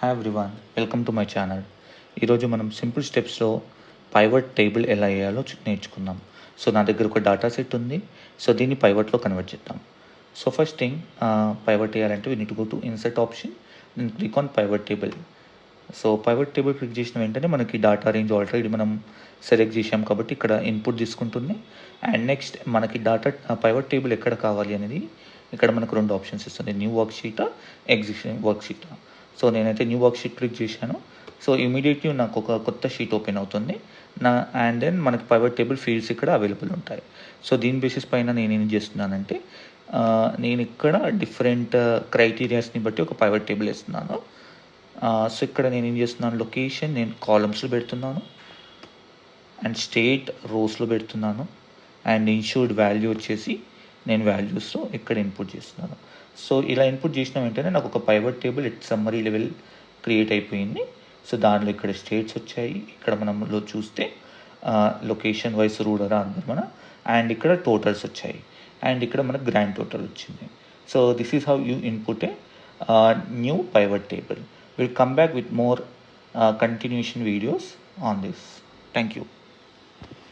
Hi everyone, welcome to my channel. ఈరోజు మనం simple స్టెప్స్లో pivot table ఎలా వేయాలో నేర్చుకుందాం. సో నా దగ్గర ఒక డేటా సెట్ ఉంది. సో దీన్ని పైవట్లో కన్వర్ట్ చేద్దాం. సో ఫస్ట్ థింగ్, పైవట్ వేయాలంటే we need to go to insert option and click on pivot table. So pivot table click చేసిన వెంటనే మనకి డేటా రేంజ్ ఆల్రెడీ మనం సెలెక్ట్ చేసాం కాబట్టి ఇక్కడ ఇన్పుట్ తీసుకుంటుంది. అండ్ నెక్స్ట్ మనకి డేటా పైవట్ టేబుల్ ఎక్కడ కావాలి అనేది ఇక్కడ మనకు రెండు ఆప్షన్స్ ఇస్తుంది, new worksheet, existing work షీటా. సో నేనైతే న్యూ వర్క్ షీట్ క్లిక్ చేశాను. సో ఇమీడియట్లీ నాకు ఒక కొత్త షీట్ ఓపెన్ అవుతుంది అండ్ దెన్ మనకి పైవట్ టేబుల్ ఫీల్డ్స్ ఇక్కడ అవైలబుల్ ఉంటాయి. సో దీని బేసిస్ పైన నేను ఏం చేస్తున్నానంటే నేను ఇక్కడ డిఫరెంట్ క్రైటీరియాస్ని బట్టి ఒక పైవట్ టేబుల్ వేస్తున్నాను. సో ఇక్కడ నేను ఏం చేస్తున్నాను, లొకేషన్ నేను కాలమ్స్లో పెడుతున్నాను అండ్ స్టేట్ రోస్లో పెడుతున్నాను అండ్ ఇన్షూర్డ్ వాల్యూ వచ్చేసి నేను వాల్యూస్లో ఇక్కడ ఇన్పుట్ చేస్తున్నాను. సో ఇలా ఇన్పుట్ చేసిన వెంటనే నాకు ఒక pivot table summary level create అయిపోయింది. సో దానిలో ఇక్కడ స్టేట్స్ వచ్చాయి, ఇక్కడ మనలో చూస్తే లొకేషన్ వైస్ రూరల్ అందరు మన, అండ్ ఇక్కడ టోటల్స్ వచ్చాయి అండ్ ఇక్కడ మనకు గ్రాండ్ టోటల్ వచ్చింది. So this is how you input a new pivot table. We'll come back with more continuation videos on this. Thank you.